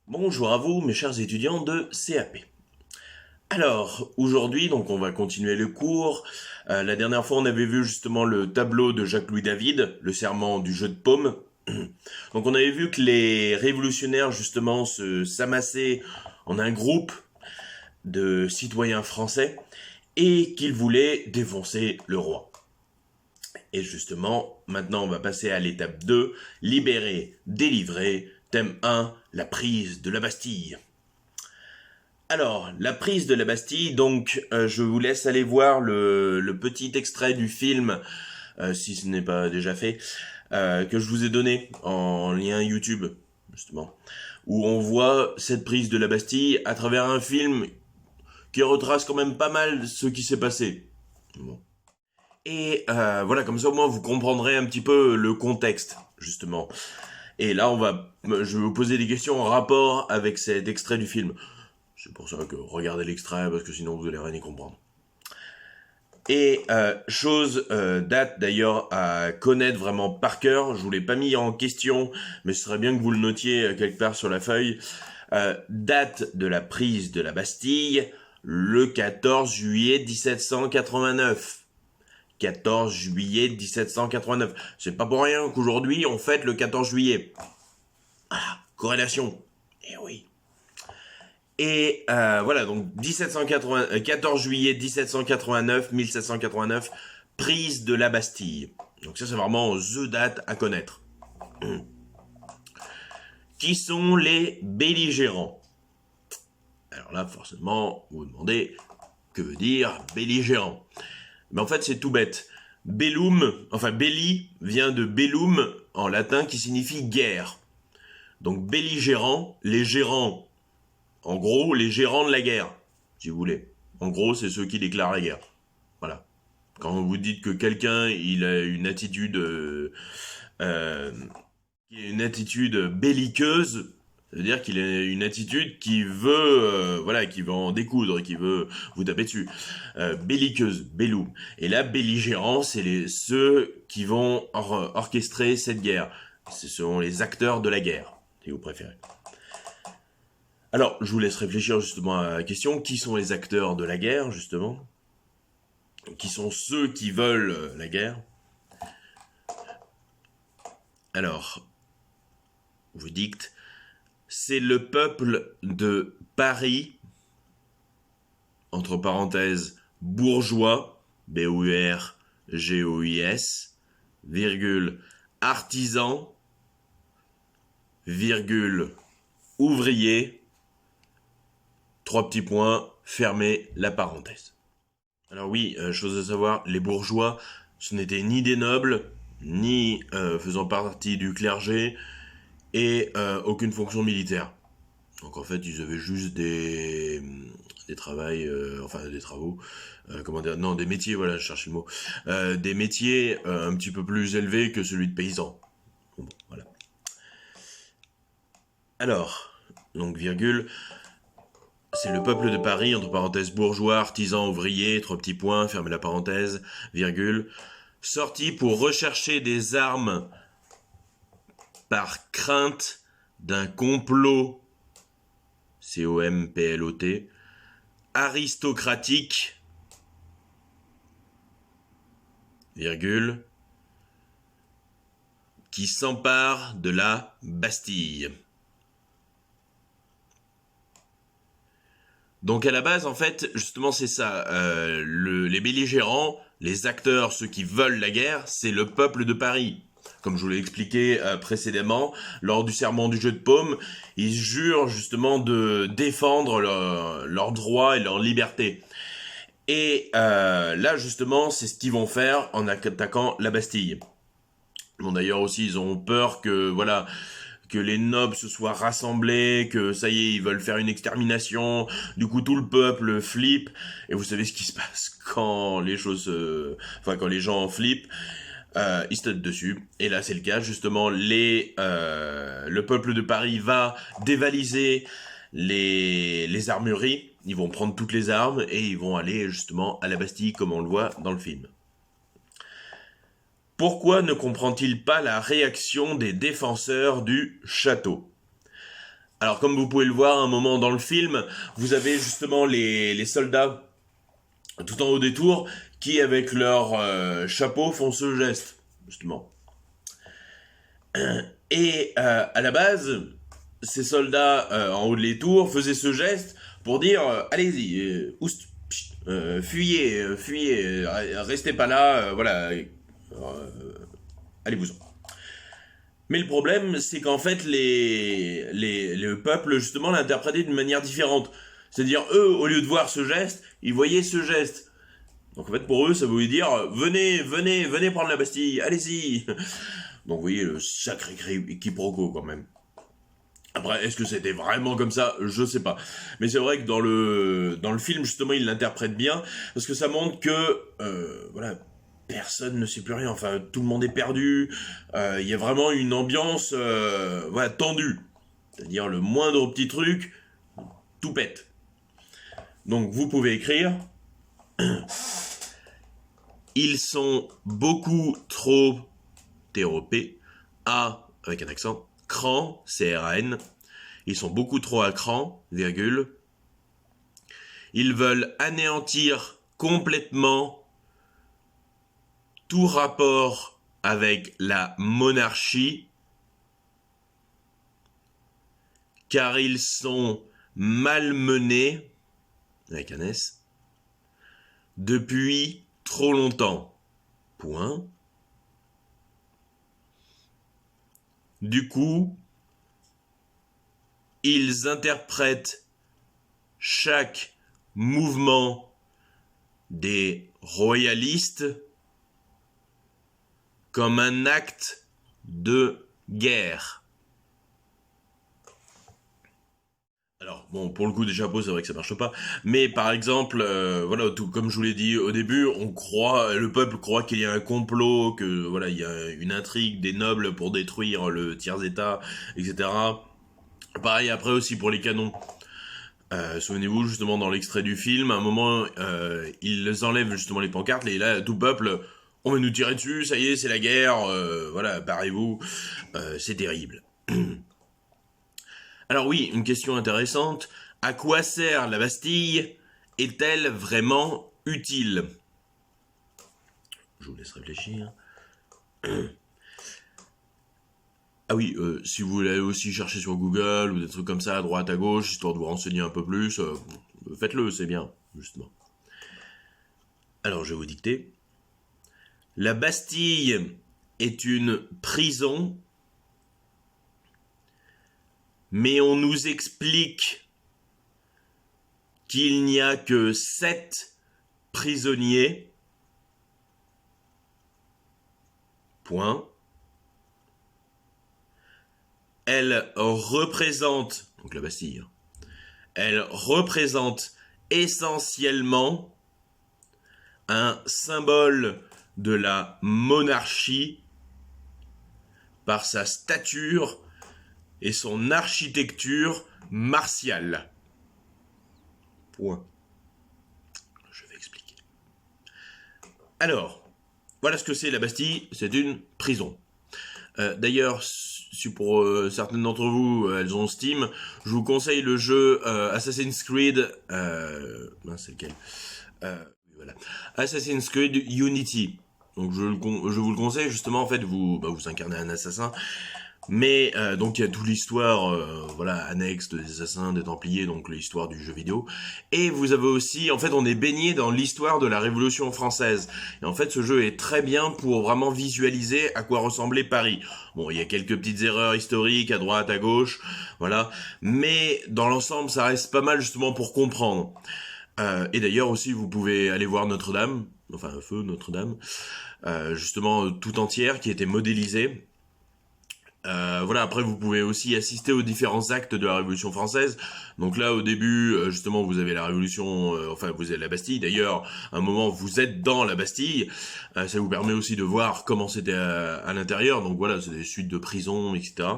Bonjour à vous, mes chers étudiants de CAP. Alors, aujourd'hui, donc on va continuer le cours. La dernière fois, on avait vu justement le tableau de Jacques-Louis David, le serment du jeu de paume. Donc on avait vu que les révolutionnaires, justement, s'amassaient en un groupe de citoyens français et qu'ils voulaient défoncer le roi. Et justement, maintenant, on va passer à l'étape 2, libérer, délivrer. Thème 1, la prise de la Bastille. Alors, la prise de la Bastille, donc je vous laisse aller voir le petit extrait du film, si ce n'est pas déjà fait, que je vous ai donné en lien YouTube, justement, où on voit cette prise de la Bastille à travers un film qui retrace quand même pas mal ce qui s'est passé. Bon. Et voilà, comme ça au moins vous comprendrez un petit peu le contexte, justement. Et là, je vais vous poser des questions en rapport avec cet extrait du film. C'est pour ça que regardez l'extrait, parce que sinon vous allez rien y comprendre. Et date d'ailleurs à connaître vraiment par cœur, je vous l'ai pas mis en question, mais ce serait bien que vous le notiez quelque part sur la feuille. Date de la prise de la Bastille, le 14 juillet 1789. 14 juillet 1789. C'est pas pour rien qu'aujourd'hui on fête le 14 juillet. Ah, corrélation. Eh oui. Et voilà, donc 14 juillet 1789, 1789, prise de la Bastille. Donc ça, c'est vraiment the date à connaître. Qui sont les belligérants? Alors là, forcément, vous vous demandez, que veut dire belligérant? Mais en fait, c'est tout bête. Bellum, enfin belli, vient de bellum en latin qui signifie guerre. Donc belligérant, les gérants. En gros, les gérants de la guerre, si vous voulez. En gros, c'est ceux qui déclarent la guerre. Voilà. Quand vous dites que quelqu'un il a euh, une attitude belliqueuse, ça veut dire qu'il a une attitude qui veut, voilà, qui veut en découdre, qui veut vous taper dessus. Belliqueuse, bellum. Et là, belligérants, c'est ceux qui vont orchestrer cette guerre. Ce sont les acteurs de la guerre, si vous préférez. Alors, je vous laisse réfléchir justement à la question, qui sont les acteurs de la guerre, justement? Qui sont ceux qui veulent la guerre? Alors, vous dicte, c'est le peuple de Paris, entre parenthèses, bourgeois, B-O-U-R-G-O-I-S, virgule, artisan, virgule, ouvrier, trois petits points, fermez la parenthèse. Alors oui, chose à savoir, les bourgeois, ce n'étaient ni des nobles, ni faisant partie du clergé, et aucune fonction militaire. Donc en fait, ils avaient juste des travaux, comment dire, non, des métiers, voilà, je cherche le mot, des métiers un petit peu plus élevés que celui de paysan. Bon, voilà. Alors, donc virgule, c'est le peuple de Paris, entre parenthèses bourgeois, artisans, ouvriers, trois petits points, fermez la parenthèse, virgule, sorti pour rechercher des armes par crainte d'un complot, C-O-M-P-L-O-T, aristocratique, virgule, qui s'empare de la Bastille. Donc à la base, en fait, justement, c'est ça. Les belligérants, les acteurs, ceux qui veulent la guerre, c'est le peuple de Paris. Comme je vous l'ai expliqué précédemment, lors du serment du jeu de paume, ils jurent justement de défendre leurs droits et leurs libertés. Et là, justement, c'est ce qu'ils vont faire en attaquant la Bastille. Bon, d'ailleurs aussi, ils ont peur que, voilà, que les nobles se soient rassemblés, que ça y est, ils veulent faire une extermination. Du coup, tout le peuple flippe. Et vous savez ce qui se passe quand les choses, quand les gens flippent. Ils se tapent dessus. Et là, c'est le cas. Justement, le peuple de Paris va dévaliser les armureries. Ils vont prendre toutes les armes et ils vont aller justement à la Bastille, comme on le voit dans le film. Pourquoi ne comprend-il pas la réaction des défenseurs du château? Alors comme vous pouvez le voir, à un moment dans le film, vous avez justement les soldats tout en haut des tours qui, avec leur chapeau, font ce geste, justement. Et à la base, ces soldats en haut des tours faisaient ce geste pour dire allez-y, fuyez, fuyez, restez pas là, voilà, allez-vous-en. Mais le problème, c'est qu'en fait, le peuple, justement, l'interprétait d'une manière différente. C'est-à-dire, eux, au lieu de voir ce geste, ils voyaient ce geste. Donc en fait, pour eux, ça voulait dire venez, venez, venez prendre la Bastille, allez-y. Donc vous voyez, le sacré quiproquo quand même. Après, est-ce que c'était vraiment comme ça? Je sais pas. Mais c'est vrai que dans le film, justement, il l'interprète bien, parce que ça montre que, voilà, personne ne sait plus rien. Enfin, tout le monde est perdu. Il y a vraiment une ambiance, voilà, tendue. C'est-à-dire, le moindre petit truc, tout pète. Donc, vous pouvez écrire. Ils sont beaucoup trop TROP, A avec un accent, cran, CRAN. Ils sont beaucoup trop à cran, virgule. Ils veulent anéantir complètement tout rapport avec la monarchie, car ils sont malmenés, avec un S, depuis trop longtemps. Point. Du coup, ils interprètent chaque mouvement des royalistes comme un acte de guerre. Alors, bon, pour le coup des chapeaux, c'est vrai que ça marche pas. Mais par exemple, voilà, tout comme je vous l'ai dit au début, le peuple croit qu'il y a un complot, que voilà, il y a une intrigue des nobles pour détruire le tiers-état, etc. Pareil après aussi pour les canons. Souvenez-vous justement dans l'extrait du film, à un moment, ils enlèvent justement les pancartes et là, tout peuple, on va nous tirer dessus, ça y est, c'est la guerre, voilà, barrez-vous, c'est terrible. Alors oui, une question intéressante. À quoi sert la Bastille? Est-elle vraiment utile? Je vous laisse réfléchir. Ah oui, si vous voulez aussi chercher sur Google ou des trucs comme ça à droite à gauche, histoire de vous renseigner un peu plus, faites-le, c'est bien, justement. Alors je vais vous dicter. La Bastille est une prison, mais on nous explique qu'il n'y a que 7 prisonniers. Point. Elle représente, donc la Bastille, elle représente essentiellement un symbole de la monarchie par sa stature et son architecture martiale. Point. Je vais expliquer. Alors, voilà ce que c'est la Bastille, c'est une prison. D'ailleurs, si pour certaines d'entre vous, elles ont Steam, je vous conseille le jeu Assassin's Creed... c'est lequel voilà. Assassin's Creed Unity. Donc je vous le conseille, justement, en fait, vous incarnez un assassin. Mais donc il y a toute l'histoire voilà, annexe des assassins, des Templiers, donc l'histoire du jeu vidéo. Et vous avez aussi, en fait, on est baigné dans l'histoire de la Révolution française. Et en fait, ce jeu est très bien pour vraiment visualiser à quoi ressemblait Paris. Bon, il y a quelques petites erreurs historiques à droite, à gauche, voilà. Mais dans l'ensemble, ça reste pas mal justement pour comprendre. Et d'ailleurs aussi, vous pouvez aller voir Notre-Dame, enfin un feu Notre-Dame, justement tout entière, qui était modélisée. Voilà, après vous pouvez aussi assister aux différents actes de la Révolution française. Donc là, au début, justement, vous avez la Révolution, enfin, vous avez la Bastille. D'ailleurs, à un moment, vous êtes dans la Bastille. Ça vous permet aussi de voir comment c'était à l'intérieur. Donc voilà, c'est des suites de prison, etc.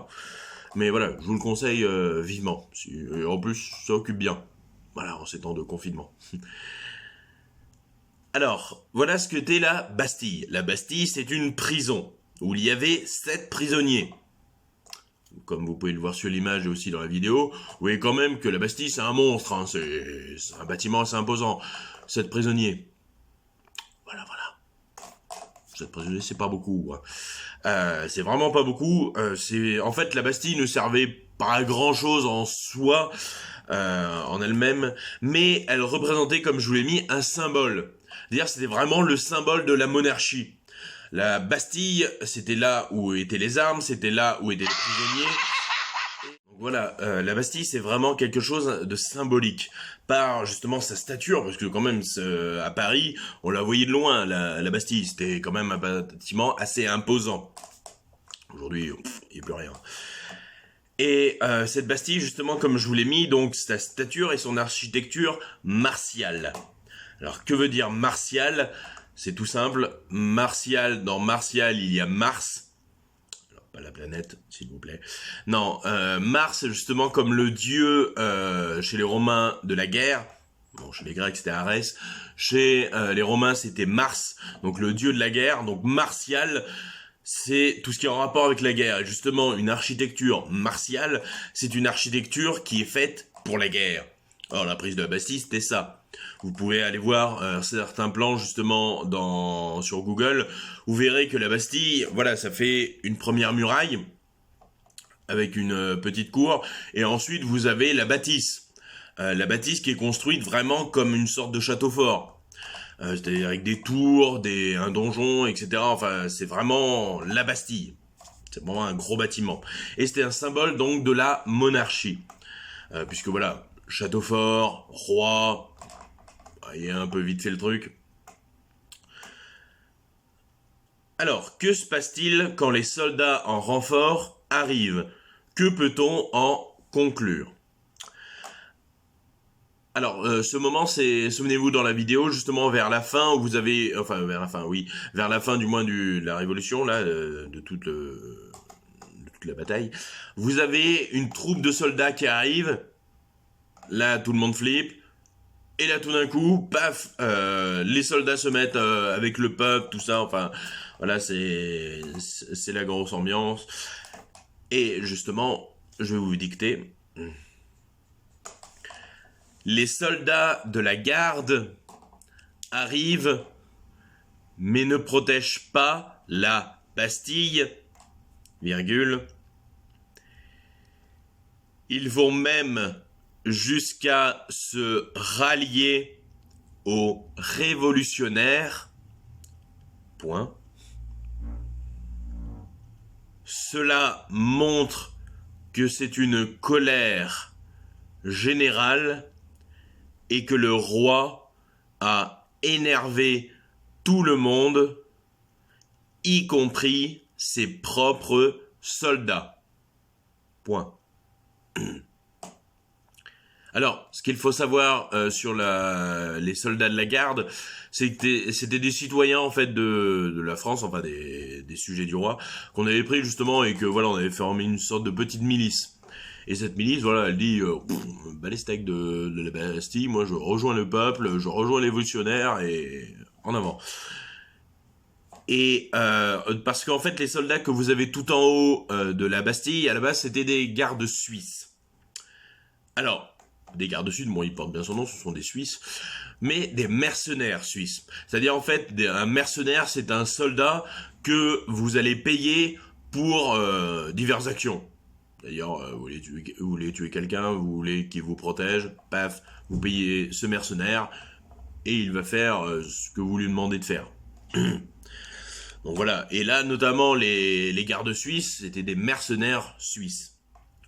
Mais voilà, je vous le conseille vivement. En plus, ça occupe bien. Voilà, en ces temps de confinement. Alors, voilà ce que qu'était la Bastille. La Bastille, c'est une prison où il y avait 7 prisonniers. comme vous pouvez le voir sur l'image et aussi dans la vidéo, vous voyez quand même que la Bastille, c'est un monstre, hein, c'est un bâtiment assez imposant. 7 prisonniers. Voilà. 7 prisonniers, c'est pas beaucoup. Hein. C'est vraiment pas beaucoup. En fait, la Bastille ne servait pas à grand-chose en soi, en elle-même, mais elle représentait, comme je vous l'ai mis, un symbole. C'est-à-dire, c'était vraiment le symbole de la monarchie. La Bastille, c'était là où étaient les armes, c'était là où étaient les prisonniers. Donc voilà, la Bastille, c'est vraiment quelque chose de symbolique. Par justement sa stature, parce que quand même, à Paris, on la voyait de loin, la Bastille. C'était quand même un bâtiment assez imposant. Aujourd'hui, il n'y a plus rien. Et cette Bastille, justement, comme je vous l'ai mis, donc sa stature et son architecture martiale. Alors, que veut dire martial? C'est tout simple. Martial, dans martial, il y a Mars. Alors, pas la planète, s'il vous plaît. Non, Mars, justement, comme le dieu chez les Romains de la guerre. Bon, chez les Grecs, c'était Arès. Chez les Romains, c'était Mars, donc le dieu de la guerre. Donc, martial, c'est tout ce qui est en rapport avec la guerre. Et justement, une architecture martiale, c'est une architecture qui est faite pour la guerre. Alors, la prise de la Bastille, c'était ça. Vous pouvez aller voir certains plans justement sur Google. Vous verrez que la Bastille, voilà, ça fait une première muraille avec une petite cour. Et ensuite, vous avez la bâtisse. La bâtisse qui est construite vraiment comme une sorte de château fort. C'est-à-dire avec des tours, un donjon, etc. Enfin, c'est vraiment la Bastille. C'est vraiment un gros bâtiment. Et c'était un symbole donc de la monarchie. Puisque voilà, château fort, roi, il y a un peu vite fait le truc. Alors, que se passe-t-il quand les soldats en renfort arrivent? Que peut-on en conclure? Alors, ce moment, souvenez-vous dans la vidéo, justement vers la fin, où vous avez, enfin vers la fin, oui, vers la fin du moins de la Révolution, là, de toute la bataille, vous avez une troupe de soldats qui arrive, là, tout le monde flippe, et là, tout d'un coup, paf, les soldats se mettent avec le peuple, tout ça, enfin, voilà, c'est la grosse ambiance. Et justement, je vais vous dicter. Les soldats de la garde arrivent, mais ne protègent pas la Bastille, virgule. Ils vont même jusqu'à se rallier aux révolutionnaires. Point. Cela montre que c'est une colère générale et que le roi a énervé tout le monde, y compris ses propres soldats. Point. Alors, ce qu'il faut savoir sur les soldats de la garde, c'est que c'était des citoyens en fait de la France, enfin des sujets du roi, qu'on avait pris justement et que voilà, on avait formé une sorte de petite milice. Et cette milice, voilà, elle dit, bah les steaks de la Bastille, moi je rejoins le peuple, je rejoins les révolutionnaires et en avant. Et parce qu'en fait, les soldats que vous avez tout en haut de la Bastille, à la base, c'était des gardes suisses. Alors, des gardes suisses, bon, ils portent bien son nom, ce sont des Suisses, mais des mercenaires suisses. C'est-à-dire, en fait, un mercenaire, c'est un soldat que vous allez payer pour diverses actions. D'ailleurs, vous voulez tuer quelqu'un, vous voulez qu'il vous protège, paf, vous payez ce mercenaire et il va faire ce que vous lui demandez de faire. Donc voilà, et là notamment les gardes suisses, c'était des mercenaires suisses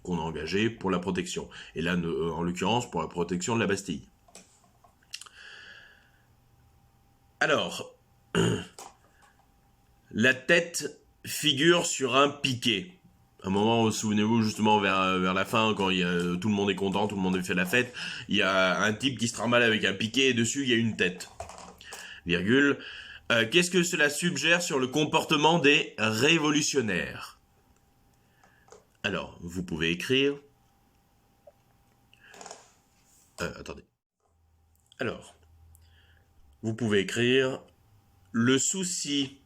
qu'on a engagés pour la protection. Et là, en l'occurrence, pour la protection de la Bastille. Alors, la tête figure sur un piquet. Un moment, souvenez-vous justement vers la fin, quand tout le monde est content, tout le monde a fait la fête, il y a un type qui se trimballe avec un piquet et dessus il y a une tête. Virgule. Qu'est-ce que cela suggère sur le comportement des révolutionnaires? Alors, vous pouvez écrire. Attendez. Alors, vous pouvez écrire. Le souci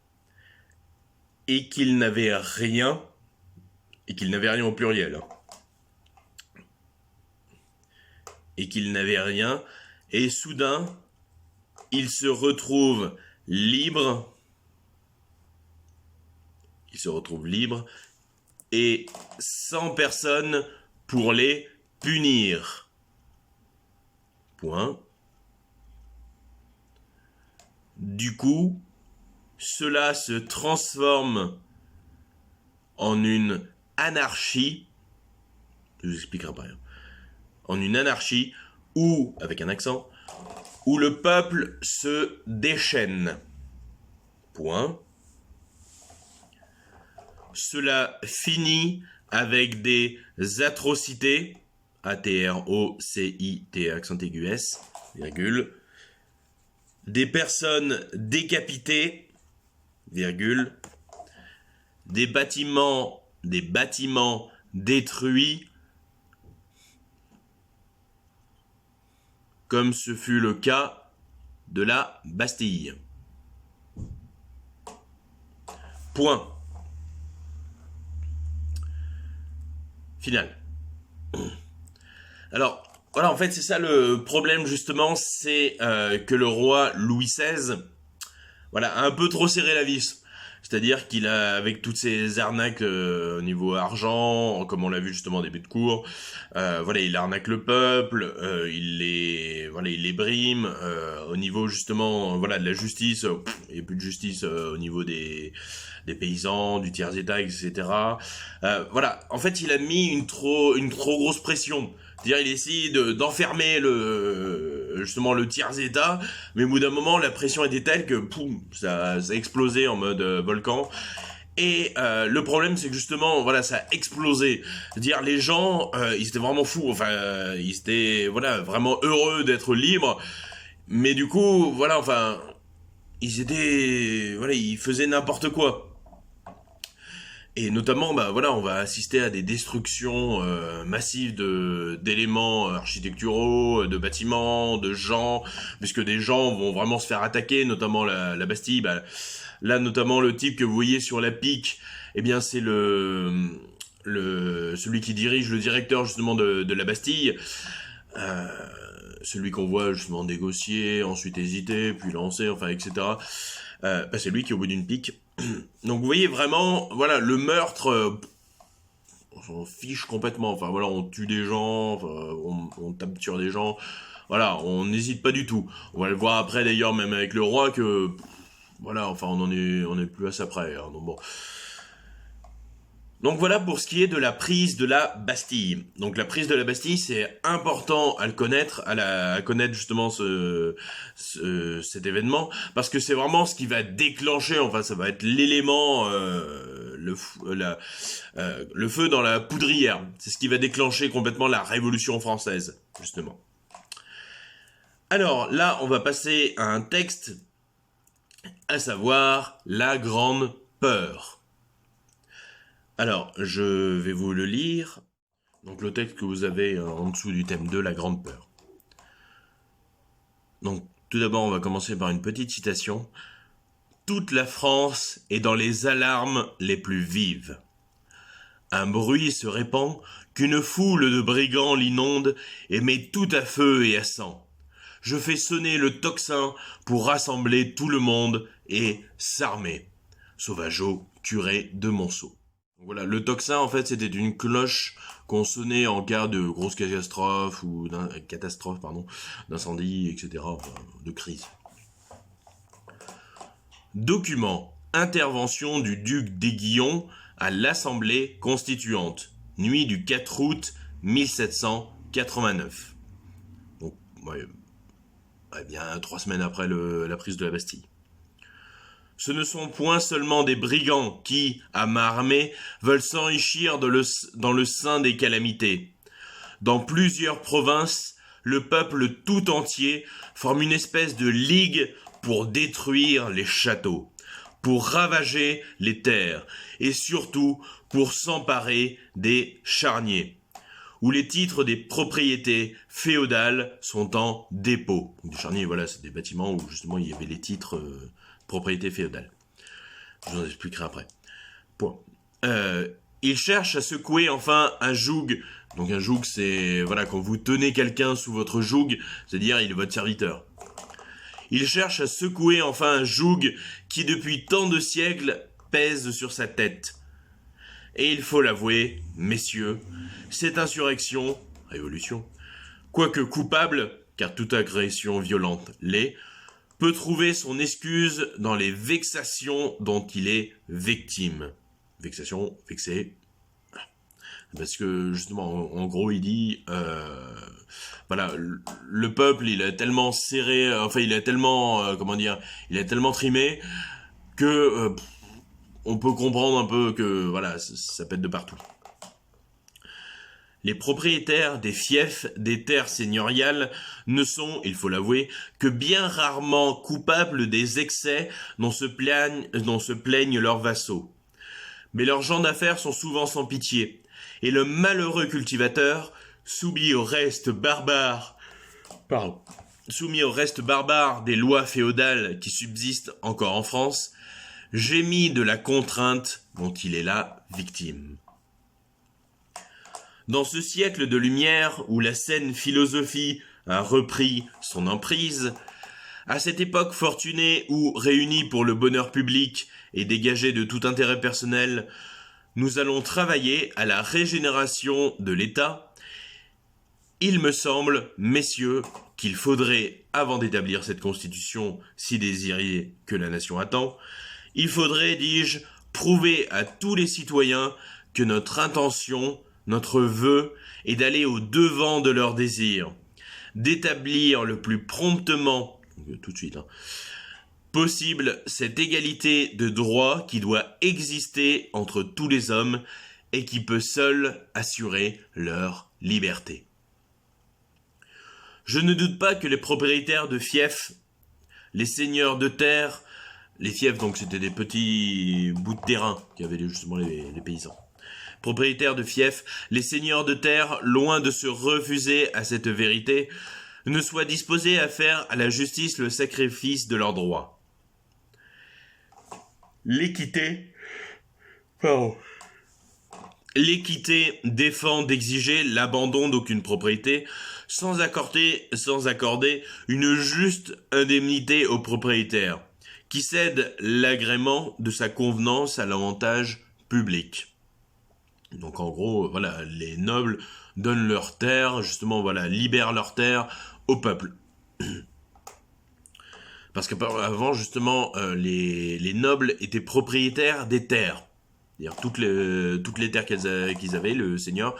est qu'ils n'avaient rien et qu'il n'avait rien au pluriel, hein. Et qu'il n'avait rien, et soudain, il se retrouve libre, et sans personne pour les punir. Point. Du coup, cela se transforme en une anarchie, je vous expliquerai après, en une anarchie où, avec un accent, où le peuple se déchaîne. Point. Cela finit avec des atrocités, A-T-R-O-C-I-T, accent aigu S, virgule, des personnes décapitées, virgule, des bâtiments détruits, comme ce fut le cas de la Bastille. Point. Final. Alors, voilà, en fait, c'est ça le problème, justement, c'est que le roi Louis XVI, voilà, a un peu trop serré la vis. C'est-à-dire qu'il a, avec toutes ces arnaques au niveau argent, comme on l'a vu justement en début de cours, voilà, il arnaque le peuple, il les brime, au niveau justement, voilà, de la justice, il n'y a plus de justice au niveau des paysans, du tiers-état, etc. Voilà, en fait, il a mis une trop grosse pression. C'est-à-dire, il essaye d'enfermer justement le tiers-état, mais au bout d'un moment, la pression était telle que, poum, ça a explosé en mode volcan. Et le problème, c'est que justement, voilà, ça a explosé. C'est-à-dire, les gens, ils étaient vraiment fous. Enfin, ils étaient, voilà, vraiment heureux d'être libres. Mais du coup, voilà, enfin, ils faisaient n'importe quoi. Et notamment, bah voilà, on va assister à des destructions massives d'éléments architecturaux, de bâtiments, de gens, puisque des gens vont vraiment se faire attaquer, notamment la Bastille. Bah, là, notamment le type que vous voyez sur la pique, eh bien c'est celui qui dirige, le directeur justement de la Bastille. Euh, Celui qu'on voit justement négocier, ensuite hésiter, puis lancer, enfin etc. Bah, c'est lui qui est au bout d'une pique. Donc vous voyez vraiment, voilà, le meurtre, on s'en fiche complètement. Enfin voilà, on tue des gens, enfin, on tape sur des gens. Voilà, on n'hésite pas du tout. On va le voir après d'ailleurs, même avec le roi, que voilà, enfin on est plus à ça près, hein, donc bon. Donc voilà pour ce qui est de la prise de la Bastille. Donc la prise de la Bastille, c'est important à le connaître, à connaître justement cet événement, parce que c'est vraiment ce qui va déclencher, enfin ça va être l'élément, le feu dans la poudrière. C'est ce qui va déclencher complètement la Révolution française, justement. Alors là, on va passer à un texte, à savoir La Grande Peur. Alors, je vais vous le lire. Donc le texte que vous avez en dessous du thème 2, La Grande Peur. Donc tout d'abord, on va commencer par une petite citation. Toute la France est dans les alarmes les plus vives. Un bruit se répand qu'une foule de brigands l'inonde et met tout à feu et à sang. Je fais sonner le tocsin pour rassembler tout le monde et s'armer. Sauvageot, curé de Monceau. Voilà, le tocsin, en fait, c'était une cloche qu'on sonnait en cas de grosse catastrophe ou d'incendie, etc., enfin, de crise. Document. Intervention du duc d'Aiguillon à l'Assemblée constituante. Nuit du 4 août 1789. Donc, ouais, bien 3 semaines après la prise de la Bastille. Ce ne sont point seulement des brigands qui, à main armée, veulent s'enrichir dans le sein des calamités. Dans plusieurs provinces, le peuple tout entier forme une espèce de ligue pour détruire les châteaux, pour ravager les terres et surtout pour s'emparer des charniers, où les titres des propriétés féodales sont en dépôt. Des charniers, voilà, c'est des bâtiments où justement il y avait les titres propriétés féodales. Je vous en expliquerai après. Point. Il cherche à secouer enfin un joug. Donc un joug, c'est voilà quand vous tenez quelqu'un sous votre joug, c'est-à-dire il est votre serviteur. Il cherche à secouer enfin un joug qui depuis tant de siècles pèse sur sa tête. Et il faut l'avouer, messieurs, cette insurrection, révolution, quoique coupable, car toute agression violente l'est, peut trouver son excuse dans les vexations dont il est victime. Vexation, vexé. Parce que justement, en gros, il dit, voilà, le peuple, il a tellement serré, enfin, il a tellement, comment dire, il a tellement trimé que on peut comprendre un peu que, voilà, ça pète de partout. Les propriétaires des fiefs des terres seigneuriales ne sont, il faut l'avouer, que bien rarement coupables des excès dont se plaignent leurs vassaux. Mais leurs gens d'affaires sont souvent sans pitié, et le malheureux cultivateur, soumis au reste barbare des lois féodales qui subsistent encore en France, gémit de la contrainte dont il est la victime. Dans ce siècle de lumière où la saine philosophie a repris son emprise, à cette époque fortunée où, réunis pour le bonheur public et dégagés de tout intérêt personnel, nous allons travailler à la régénération de l'État, il me semble, messieurs, qu'il faudrait, avant d'établir cette constitution si désirée que la nation attend, il faudrait, dis-je, prouver à tous les citoyens que notre intention, notre vœu est d'aller au devant de leurs désirs, d'établir le plus promptement, tout de suite, possible cette égalité de droit qui doit exister entre tous les hommes et qui peut seule assurer leur liberté. Je ne doute pas que les propriétaires de fiefs, les seigneurs de terre, les fiefs donc c'était des petits bouts de terrain qu'avaient justement les paysans, propriétaires de fiefs, les seigneurs de terre, loin de se refuser à cette vérité, ne soient disposés à faire à la justice le sacrifice de leurs droits. L'équité défend d'exiger l'abandon d'aucune propriété sans accorder une juste indemnité au propriétaire, qui cède l'agrément de sa convenance à l'avantage public. Donc en gros, voilà, les nobles donnent leurs terres, justement, voilà, libèrent leurs terres au peuple. Parce qu'avant, justement, les nobles étaient propriétaires des terres. C'est-à-dire toutes les terres qu'ils avaient, le seigneur,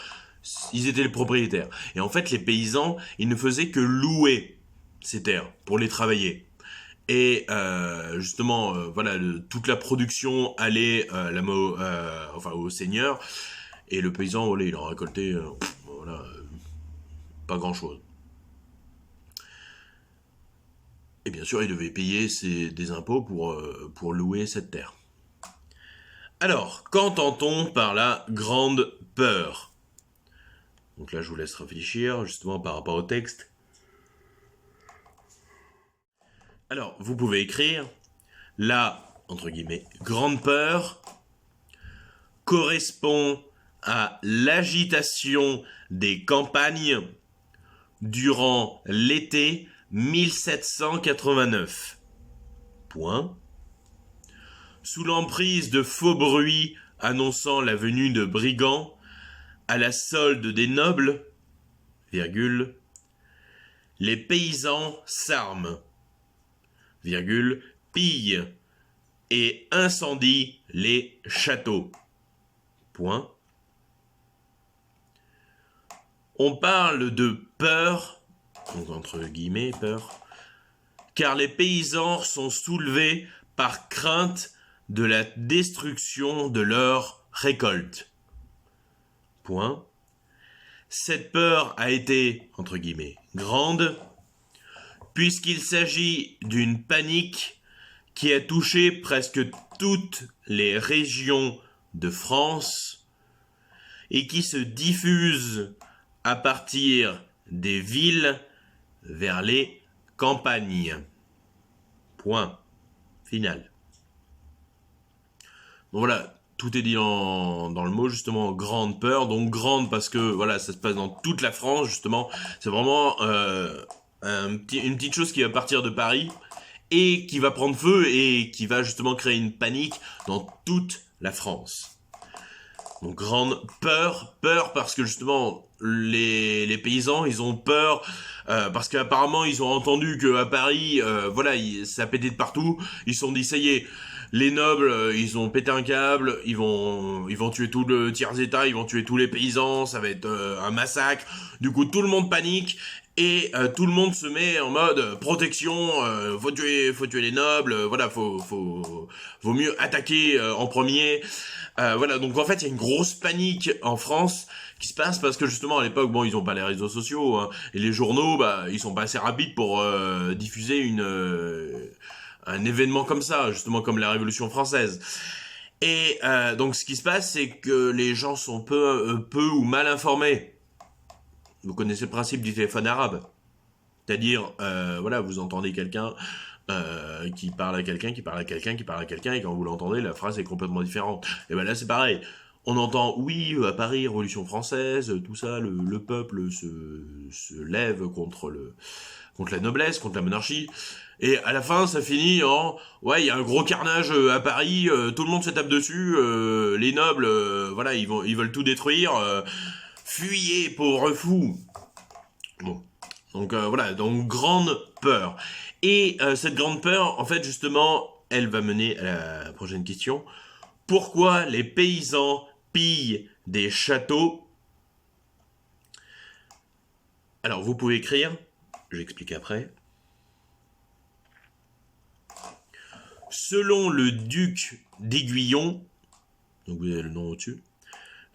ils étaient les propriétaires. Et en fait, les paysans, ils ne faisaient que louer ces terres pour les travailler. Et justement, voilà, toute la production allait au seigneur. Et le paysan, voilà, il en récoltait pas grand-chose. Et bien sûr, il devait payer des impôts pour louer cette terre. Alors, qu'entend-on par la grande peur ? Donc là, je vous laisse réfléchir, justement, par rapport au texte. Alors, vous pouvez écrire la, entre guillemets, grande peur correspond à l'agitation des campagnes durant l'été 1789. Point. Sous l'emprise de faux bruits annonçant la venue de brigands, à la solde des nobles, virgule, les paysans s'arment, virgule, pillent et incendient les châteaux. Point. On parle de peur, donc entre guillemets peur, car les paysans sont soulevés par crainte de la destruction de leur récolte. Point. Cette peur a été, entre guillemets, grande, puisqu'il s'agit d'une panique qui a touché presque toutes les régions de France et qui se diffuse à partir des villes vers les campagnes. Point final. Donc voilà, tout est dit dans le mot, justement, grande peur. Donc grande parce que, voilà, ça se passe dans toute la France, justement. C'est vraiment une petite chose qui va partir de Paris et qui va prendre feu et qui va justement créer une panique dans toute la France. Donc grande peur parce que justement les paysans ils ont peur parce qu'apparemment ils ont entendu qu'à Paris voilà ça pétait de partout. Ils se sont dit ça y est, les nobles ils ont pété un câble, ils vont tuer tout le tiers état, ils vont tuer tous les paysans, ça va être un massacre. Du coup tout le monde panique. Et tout le monde se met en mode protection, faut tuer les nobles, voilà, vaut mieux attaquer en premier. Voilà, donc en fait, il y a une grosse panique en France qui se passe parce que justement à l'époque, bon, ils ont pas les réseaux sociaux hein, et les journaux, bah, ils sont pas assez rapides pour diffuser un événement comme ça, justement comme la Révolution française. Et donc ce qui se passe, c'est que les gens sont peu ou mal informés. Vous connaissez le principe du téléphone arabe. C'est-à-dire, voilà, vous entendez quelqu'un qui parle à quelqu'un, qui parle à quelqu'un, qui parle à quelqu'un, et quand vous l'entendez, la phrase est complètement différente. Et ben là, c'est pareil. On entend, oui, à Paris, Révolution française, tout ça, le peuple se lève contre la noblesse, contre la monarchie. Et à la fin, ça finit en, ouais, il y a un gros carnage à Paris, tout le monde se tape dessus, les nobles, voilà, ils veulent tout détruire, fuyez, pauvres fous. Bon. Donc voilà, donc grande peur. Et cette grande peur, en fait, justement, elle va mener à la prochaine question. Pourquoi les paysans pillent des châteaux? Alors, vous pouvez écrire, j'explique après. Selon le duc d'Aiguillon, donc vous avez le nom au-dessus,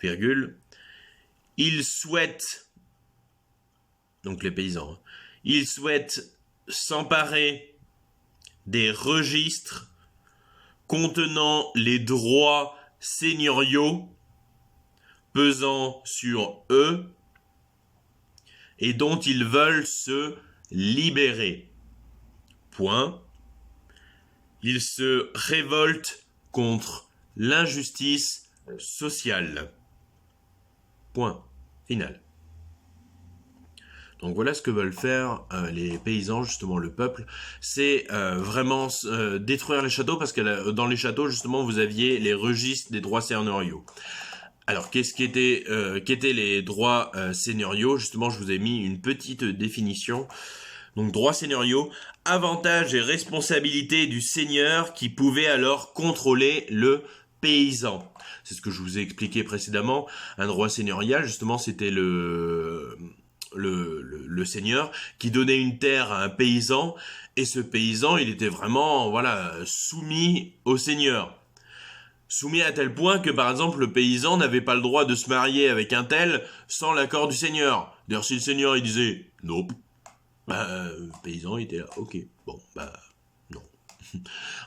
virgule, il souhaite, donc les paysans, hein, ils souhaitent s'emparer des registres contenant les droits seigneuriaux pesant sur eux et dont ils veulent se libérer. Point. Ils se révoltent contre l'injustice sociale. Point. Final. Donc voilà ce que veulent faire les paysans, justement le peuple, c'est vraiment détruire les châteaux parce que dans les châteaux justement vous aviez les registres des droits seigneuriaux. Alors qu'est-ce qu'étaient les droits seigneuriaux? Justement je vous ai mis une petite définition. Donc droits seigneuriaux, avantages et responsabilités du seigneur qui pouvait alors contrôler le paysan. C'est ce que je vous ai expliqué précédemment. Un droit seigneurial justement c'était le seigneur qui donnait une terre à un paysan et ce paysan il était vraiment voilà soumis au seigneur, soumis à tel point que par exemple le paysan n'avait pas le droit de se marier avec un tel sans l'accord du seigneur. D'ailleurs si le seigneur il disait nope, le paysan il était là ok bon bah non.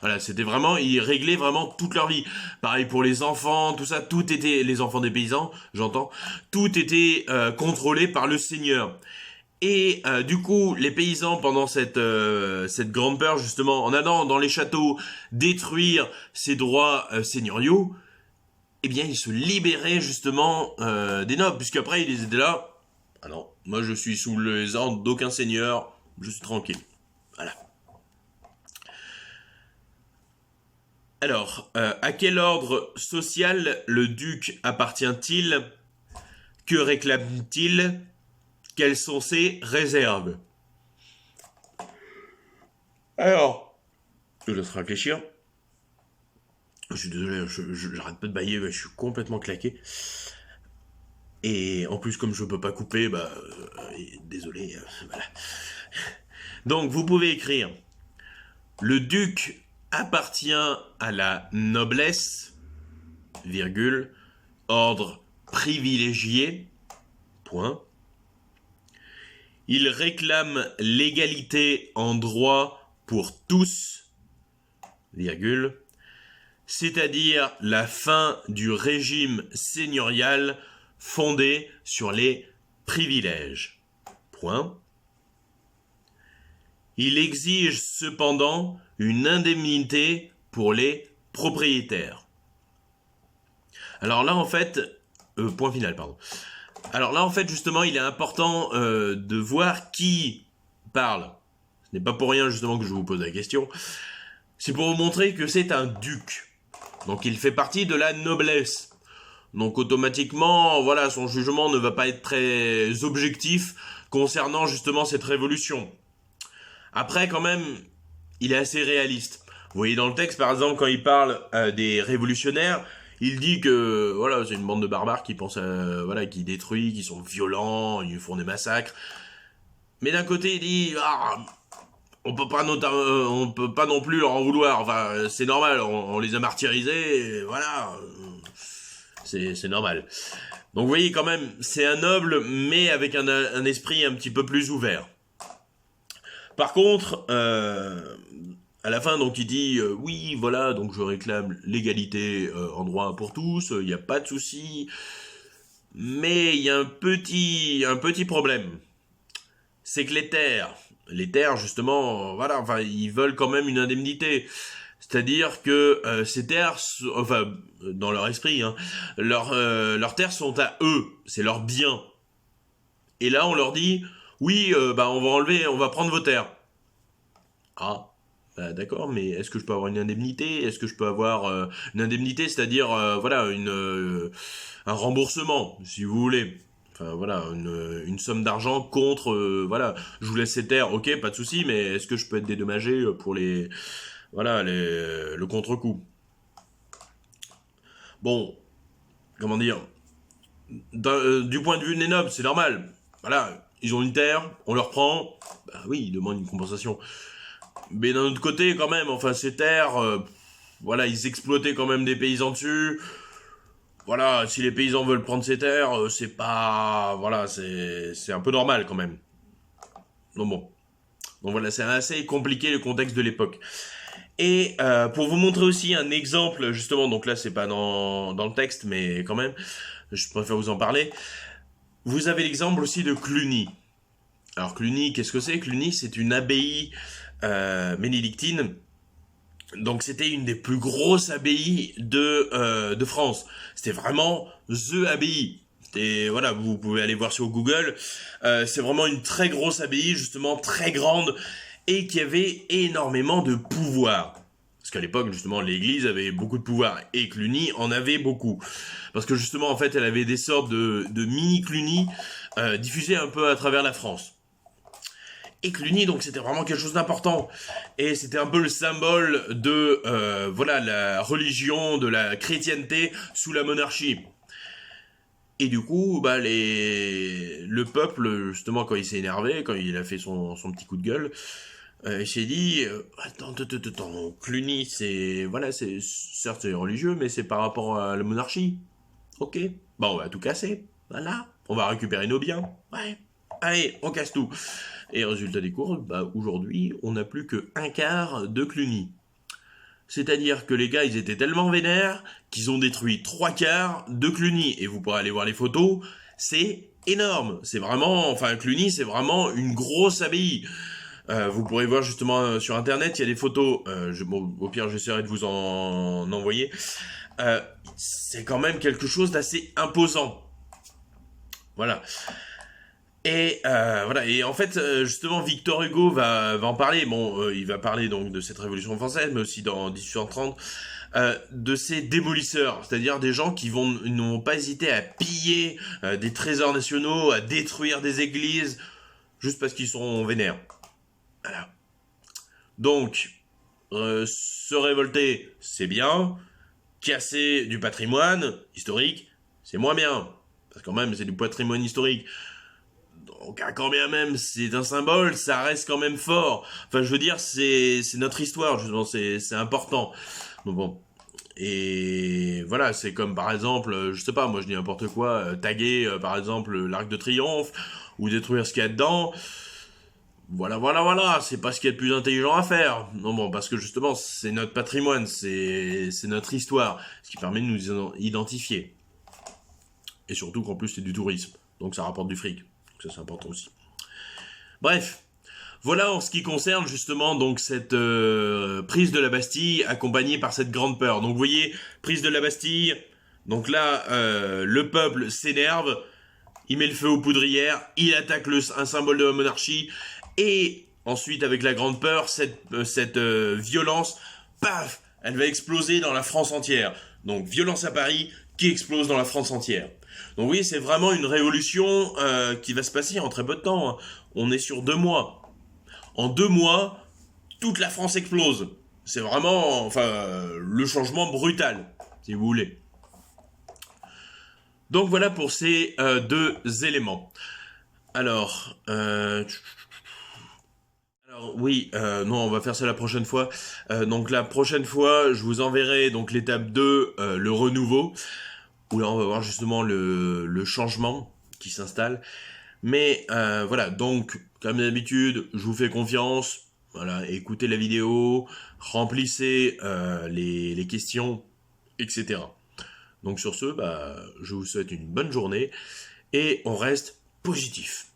Voilà, c'était vraiment, ils réglaient vraiment toute leur vie. Pareil pour les enfants, tout ça, tout était, les enfants des paysans, j'entends, tout était contrôlé par le seigneur. Et du coup, les paysans, pendant cette grande peur, justement, en allant dans les châteaux détruire ces droits seigneuriaux, eh bien, ils se libéraient justement des nobles, puisqu'après, ils étaient là, ah non, moi je suis sous les ordres d'aucun seigneur, je suis tranquille. Voilà. Alors, à quel ordre social le duc appartient-il? Que réclame-t-il? Quelles sont ses réserves? Alors, je laisse réfléchir. Je suis désolé, j'arrête pas de bailler, je suis complètement claqué. Et en plus, comme je peux pas couper, bah, désolé, voilà. Donc, vous pouvez écrire le duc appartient à la noblesse, virgule, ordre privilégié, point. Il réclame l'égalité en droit pour tous, virgule, c'est-à-dire la fin du régime seigneurial fondé sur les privilèges, point. Il exige cependant une indemnité pour les propriétaires. Alors là, en fait, point final, pardon. Alors là, en fait, justement, il est important de voir qui parle. Ce n'est pas pour rien, justement, que je vous pose la question. C'est pour vous montrer que c'est un duc. Donc il fait partie de la noblesse. Donc automatiquement, voilà, son jugement ne va pas être très objectif concernant justement cette révolution. Après, quand même, il est assez réaliste. Vous voyez dans le texte, par exemple, quand il parle des révolutionnaires, il dit que voilà, c'est une bande de barbares qui pense voilà, qui détruit, qui sont violents, ils font des massacres. Mais d'un côté, il dit on peut pas non plus leur en vouloir. Enfin, c'est normal, on les a martyrisés, et voilà, c'est normal. Donc vous voyez quand même, c'est un noble, mais avec un esprit un petit peu plus ouvert. Par contre, à la fin, donc il dit oui, voilà, donc je réclame l'égalité en droit pour tous, il n'y a pas de souci, mais il y a un petit problème, c'est que les terres justement, voilà, enfin ils veulent quand même une indemnité. C'est-à-dire que ces terres, enfin, dans leur esprit, hein, leurs terres sont à eux, c'est leur bien. Et là, on leur dit, oui, bah, on va prendre vos terres. Ah, bah, d'accord, mais est-ce que je peux avoir une indemnité? Est-ce que je peux avoir une indemnité, c'est-à-dire, voilà, un remboursement, si vous voulez. Enfin, voilà, une somme d'argent contre, voilà, je vous laisse ces terres, ok, pas de souci, mais est-ce que je peux être dédommagé pour voilà, le contre-coup. Bon, comment dire, du point de vue des nobles, c'est normal. Voilà, ils ont une terre, on leur prend, bah oui, ils demandent une compensation. Mais d'un autre côté, quand même, enfin, ces terres, voilà, ils exploitaient quand même des paysans dessus. Voilà, si les paysans veulent prendre ces terres, c'est pas... Voilà, c'est un peu normal quand même. Donc bon. Donc voilà, c'est assez compliqué le contexte de l'époque. Et pour vous montrer aussi un exemple, justement, donc là c'est pas dans le texte, mais quand même, je préfère vous en parler. Vous avez l'exemple aussi de Cluny. Alors Cluny, qu'est-ce que c'est? Cluny, c'est une abbaye bénédictine. Donc c'était une des plus grosses abbayes de France. C'était vraiment THE abbaye. Et voilà, vous pouvez aller voir sur Google. C'est vraiment une très grosse abbaye, justement très grande, et qui avait énormément de pouvoir. Parce qu'à l'époque, justement, l'église avait beaucoup de pouvoir, et Cluny en avait beaucoup. Parce que justement, en fait, elle avait des sortes de mini-Cluny diffusés un peu à travers la France. Et Cluny, donc c'était vraiment quelque chose d'important. Et c'était un peu le symbole de voilà, la religion, de la chrétienté sous la monarchie. Et du coup, bah, le peuple, justement, quand il s'est énervé, quand il a fait son petit coup de gueule, il s'est dit, attends, Cluny, c'est, voilà, c'est, certes c'est religieux, mais c'est par rapport à la monarchie. Ok, bah on va tout casser, voilà, on va récupérer nos biens, ouais, allez, on casse tout. Et résultat des courses, bah aujourd'hui, on n'a plus que un quart de Cluny. C'est-à-dire que les gars, ils étaient tellement vénères qu'ils ont détruit trois quarts de Cluny. Et vous pourrez aller voir les photos, c'est énorme. C'est vraiment, enfin, Cluny, c'est vraiment une grosse abbaye. Vous pourrez voir justement sur internet, il y a des photos. Bon, au pire, j'essaierai de vous en envoyer. C'est quand même quelque chose d'assez imposant. Voilà. Et voilà. Et en fait, justement, Victor Hugo va en parler. Bon, il va parler donc de cette Révolution française, mais aussi dans 1830. De ces démolisseurs, c'est-à-dire des gens qui n'ont pas hésité à piller des trésors nationaux, à détruire des églises, juste parce qu'ils sont vénères. Voilà. Donc, se révolter, c'est bien. Casser du patrimoine historique, c'est moins bien. Parce que quand même, c'est du patrimoine historique. Donc, quand bien même c'est un symbole, ça reste quand même fort. Enfin, je veux dire, c'est notre histoire, justement, c'est important. Donc bon. Et voilà, c'est comme par exemple, je sais pas, moi je dis n'importe quoi, taguer par exemple l'Arc de Triomphe, ou détruire ce qu'il y a dedans. Voilà, c'est pas ce qu'il y a de plus intelligent à faire. Non bon, parce que justement, c'est notre patrimoine, c'est notre histoire, ce qui permet de nous identifier. Et surtout qu'en plus c'est du tourisme, donc ça rapporte du fric. Donc ça c'est important aussi. Bref, voilà en ce qui concerne justement donc cette prise de la Bastille accompagnée par cette grande peur. Donc vous voyez, prise de la Bastille, Donc là, le peuple s'énerve, il met le feu aux poudrières, il attaque un symbole de la monarchie, et ensuite, avec la grande peur, cette violence, paf, elle va exploser dans la France entière. Donc, violence à Paris qui explose dans la France entière. Donc oui, c'est vraiment une révolution qui va se passer en très peu de temps, hein. On est sur 2 mois. En 2 mois, toute la France explose. C'est vraiment, enfin, le changement brutal, si vous voulez. Donc voilà pour ces deux éléments. Alors, oui, non, on va faire ça la prochaine fois. Donc la prochaine fois, je vous enverrai donc l'étape 2, le renouveau, où là on va voir justement le changement qui s'installe. Mais voilà, donc comme d'habitude, je vous fais confiance. Voilà, écoutez la vidéo, remplissez les questions, etc. Donc sur ce, bah, je vous souhaite une bonne journée et on reste positif.